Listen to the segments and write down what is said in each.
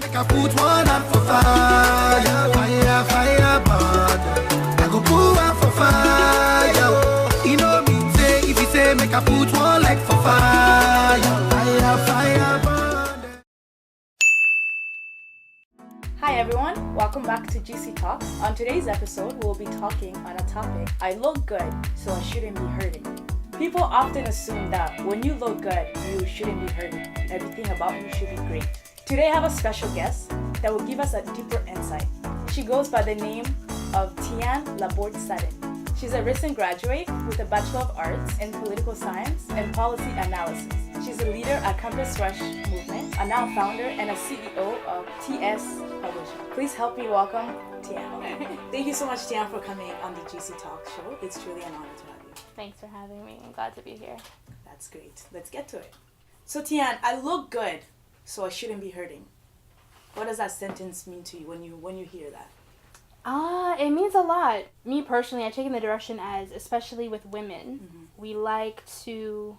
Make a put one up for fire, fire, fire, burn. I go put one for fire. You know me say if you say make a put one like for fire, fire, fire, burn. Hi everyone, welcome back to GC Talks. On today's episode, we'll be talking on a topic, I look good, so I shouldn't be hurting. People often assume that when you look good, you shouldn't be hurting. Everything about you should be great. Today I have a special guest that will give us a deeper insight. She goes by the name of Te-Anne Laborde Sutton. She's a recent graduate with a Bachelor of Arts in Political Science and Policy Analysis. She's a leader at Campus Rush Movement, a now founder and a CEO of TS Publishing. Please help me welcome Te-Anne. Thank you so much, Te-Anne, for coming on the GC Talk show. It's truly an honor to have you. Thanks for having me. I'm glad to be here. That's great. Let's get to it. So Te-Anne, I look good, so I shouldn't be hurting. What does that sentence mean to you when you hear that? It means a lot. Me personally, I take it in the direction as, especially with women, we like to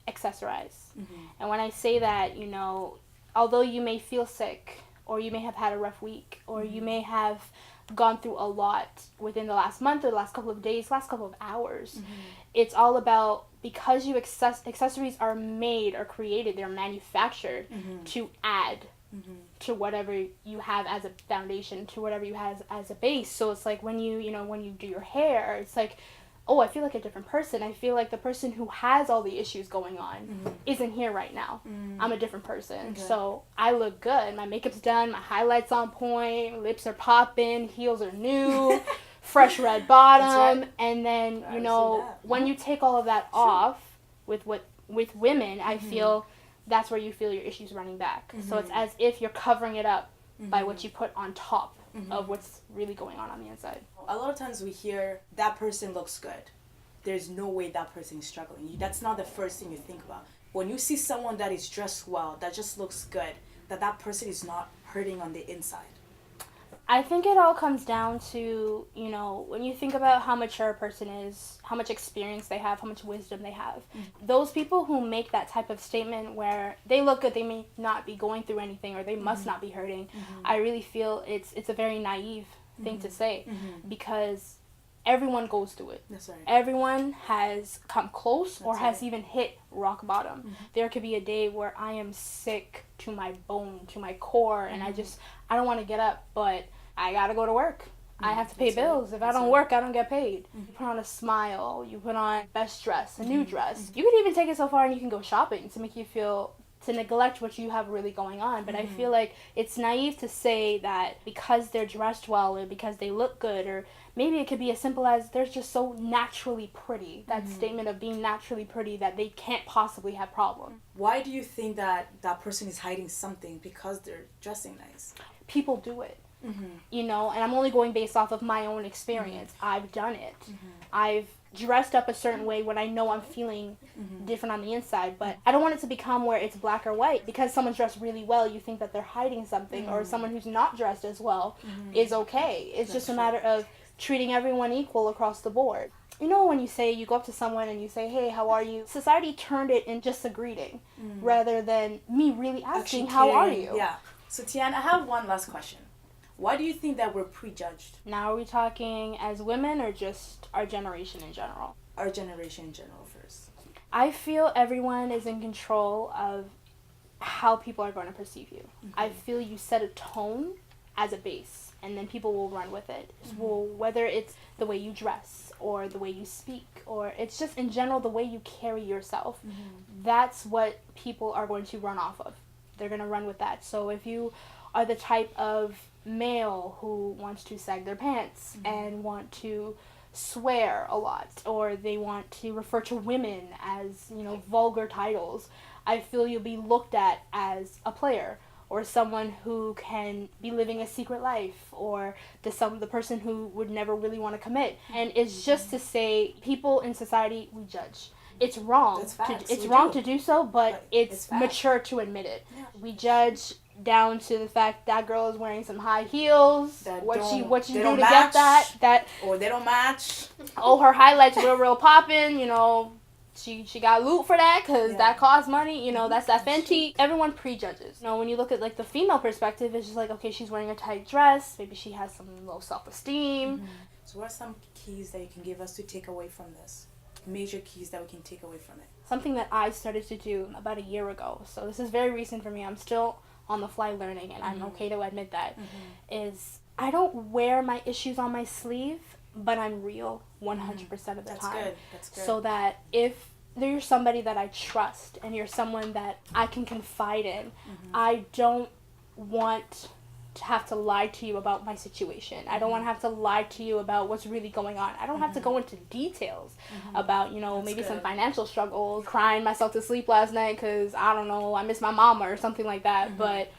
accessorize. And when I say that, you know, although you may feel sick, or you may have had a rough week, or you may have gone through a lot within the last month or the last couple of days, last couple of hours, it's all about, because you accessories are made or created, they're manufactured to add to whatever you have as a foundation, to whatever you have as a base. So it's like when you do your hair, it's like, oh, I feel like a different person. I feel like the person who has all the issues going on isn't here right now. I'm a different person. Okay. So I look good. My makeup's done, my highlight's on point, lips are popping, heels are new, fresh red bottom. Right. And then, you know, when you take all of that off with women, I feel that's where you feel your issues running back. So it's as if you're covering it up by what you put on top of what's really going on the inside. A lot of times we hear that person looks good. There's no way that person is struggling. That's not the first thing you think about. When you see someone that is dressed well, that just looks good, that person is not hurting on the inside. I think it all comes down to, you know, when you think about how mature a person is, how much experience they have, how much wisdom they have. Those people who make that type of statement where they look good, they may not be going through anything, or they must not be hurting, I really feel it's a very naive thing to say, because everyone goes through it. That's right. Everyone has come close or has even hit rock bottom. There could be a day where I am sick to my bone, to my core, and I don't want to get up, but I gotta go to work. I have to pay bills. If I don't work, I don't get paid. You put on a smile, you put on best dress, a new dress. You could even take it so far and you can go shopping to make you feel, to neglect what you have really going on. But I feel like it's naive to say that because they're dressed well or because they look good, or maybe it could be as simple as they're just so naturally pretty. That statement of being naturally pretty, that they can't possibly have problems. Why do you think that person is hiding something? Because they're dressing nice? People do it. You know, and I'm only going based off of my own experience. I've done it. I've dressed up a certain way when I know I'm feeling different on the inside, but I don't want it to become where it's black or white. Because someone's dressed really well, you think that they're hiding something, or someone who's not dressed as well is okay. It's just a matter of treating everyone equal across the board. You know, when you go up to someone and you say, hey, how are you? Society turned it in just a greeting rather than me really asking, how are you? Yeah. So Te-Anne, I have one last question. Why do you think that we're prejudged? Now, are we talking as women or just our generation in general? Our generation in general first. I feel everyone is in control of how people are going to perceive you. I feel you set a tone as a base, and then people will run with it. Well, whether it's the way you dress, or the way you speak, or it's just in general the way you carry yourself, that's what people are going to run off of. They're going to run with that. So if you are the type of male who wants to sag their pants and want to swear a lot, or they want to refer to women as, you know, vulgar titles, I feel you'll be looked at as a player, or someone who can be living a secret life, or the person who would never really want to commit. And it's just to say, people in society, we judge. It's wrong. It's wrong to do so, but it's mature to admit it. Yeah. We judge down to the fact that girl is wearing some high heels. What you do to get that? Or they don't match. Oh, her highlights real popping. You know, she got loot for that because that costs money. You know, that's that Fenty. Everyone prejudges. You know, when you look at like the female perspective, it's just like, okay, she's wearing a tight dress. Maybe she has some low self-esteem. So what are some keys that you can give us to take away from this? Major keys that we can take away from it? Something that I started to do about a year ago. So this is very recent for me. I'm still on the fly learning, and I'm okay to admit that. Is I don't wear my issues on my sleeve, but I'm real 100% of the time. That's good. So that if you're somebody that I trust and you're someone that I can confide in, I don't want to have to lie to you about my situation. I don't want to have to lie to you about what's really going on. I don't have to go into details about, you know, maybe some financial struggles, crying myself to sleep last night because, I don't know, I miss my mama or something like that. But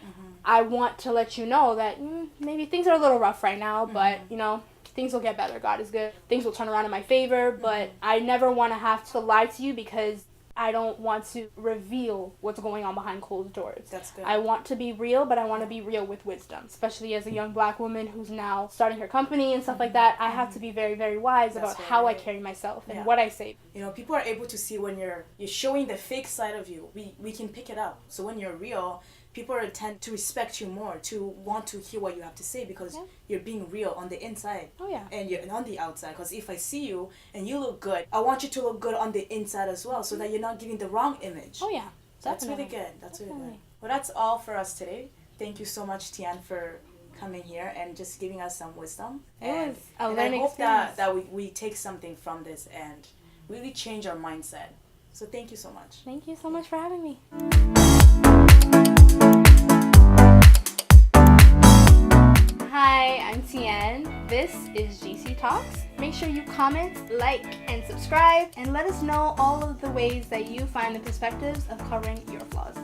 I want to let you know that maybe things are a little rough right now, but, you know, things will get better. God is good. Things will turn around in my favor, but I never want to have to lie to you because I don't want to reveal what's going on behind closed doors. That's good. I want to be real, but I want to be real with wisdom. Especially as a young black woman who's now starting her company and stuff like that, I have to be very, very wise about how I carry myself and what I say. You know, people are able to see when you're showing the fake side of you. We can pick it up. So when you're real, people tend to respect you more, to want to hear what you have to say because you're being real on the inside. And you're on the outside. Because if I see you and you look good, I want you to look good on the inside as well, so that you're not giving the wrong image. That's really good. That's really good. Well, that's all for us today. Thank you so much, Te-Anne, for coming here and just giving us some wisdom. And I hope that we take something from this and really change our mindset. So thank you so much. Thank you so much for having me. Hi, I'm Te-Anne. This is GC Talks. Make sure you comment, like, and subscribe, and let us know all of the ways that you find the perspectives of covering your flaws.